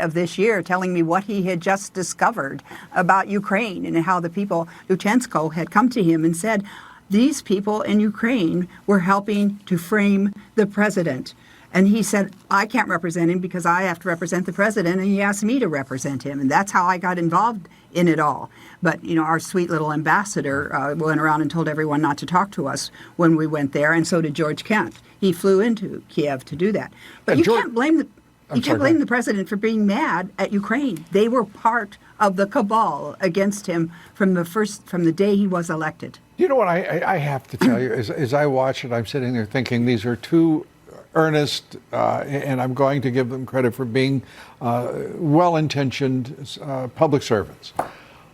of this year telling me what he had just discovered about Ukraine and how the people, Lutsenko, had come to him and said, these people in Ukraine were helping to frame the president. And he said, I can't represent him because I have to represent the president, and he asked me to represent him. And that's how I got involved in it all. But, you know, our sweet little ambassador went around and told everyone not to talk to us when we went there, and so did George Kent. He flew into Kiev to do that. But you can't blame the president for being mad at Ukraine. They were part of the cabal against him from the day he was elected. You know what I have to tell you, as I watch it, I'm sitting there thinking these are two earnest, and I'm going to give them credit for being well-intentioned public servants.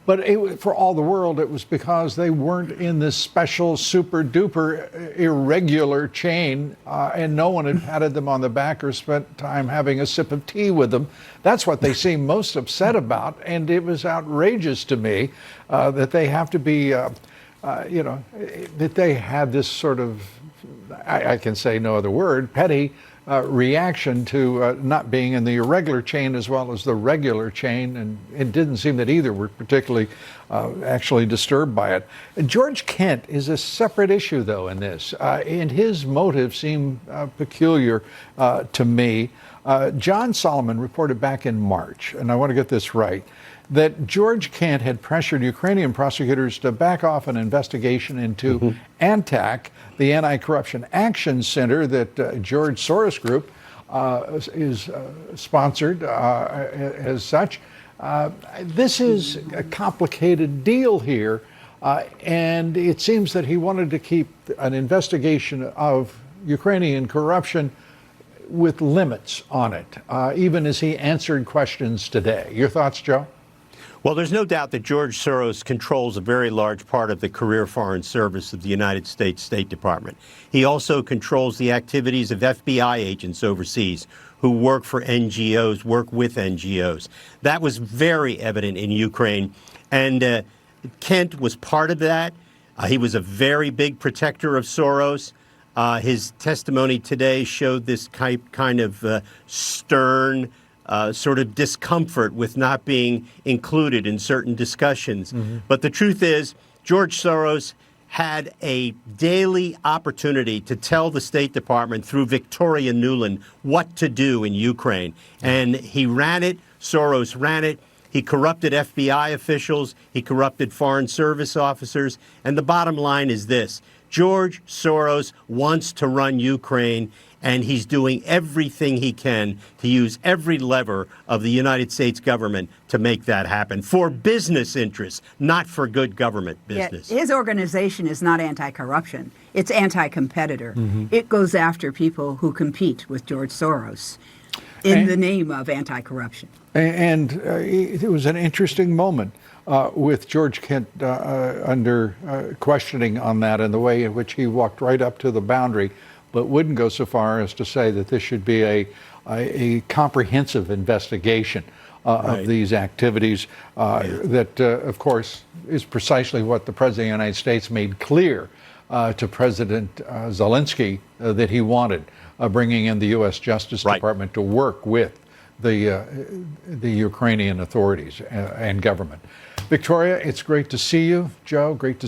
But for all the world, it was because they weren't in this special, super-duper irregular chain, and no one had patted them on the back or spent time having a sip of tea with them. That's what they seemed most upset about, and it was outrageous to me that they have to be, that they had this sort of, I can say no other word, petty reaction to not being in the irregular chain as well as the regular chain, and it didn't seem that either were particularly actually disturbed by it. George Kent is a separate issue, though, in this, and his motives seem peculiar to me. John Solomon reported back in March, and I want to get this right, that George Kent had pressured Ukrainian prosecutors to back off an investigation into ANTAC, the Anti-Corruption Action Center that George Soros Group is sponsored as such. This is a complicated deal here, and it seems that he wanted to keep an investigation of Ukrainian corruption with limits on it, even as he answered questions today. Your thoughts, Joe? Well, there's no doubt that George Soros controls a very large part of the career foreign service of the United States State Department. He also controls the activities of FBI agents overseas who work for NGOs, work with NGOs. That was very evident in Ukraine, and Kent was part of that. He was a very big protector of Soros. His testimony today showed this kind of stern sort of discomfort with not being included in certain discussions. But the truth is, George Soros had a daily opportunity to tell the State Department through Victoria Nuland what to do in Ukraine. And he ran it. Soros ran it. He corrupted FBI officials. He corrupted foreign service officers. And the bottom line is this. George Soros wants to run Ukraine, and he's doing everything he can to use every lever of the United States government to make that happen for business interests, not for good government business. His organization is not anti-corruption. It's anti-competitor. It goes after people who compete with George Soros in the name of anti-corruption. And it was an interesting moment with George Kent under questioning on that and the way in which he walked right up to the boundary, but wouldn't go so far as to say that this should be a comprehensive investigation of these activities that, of course, is precisely what the President of the United States made clear to President Zelensky that he wanted, bringing in the U.S. Justice Department to work with the Ukrainian authorities and government. Victoria, it's great to see you. Joe, great to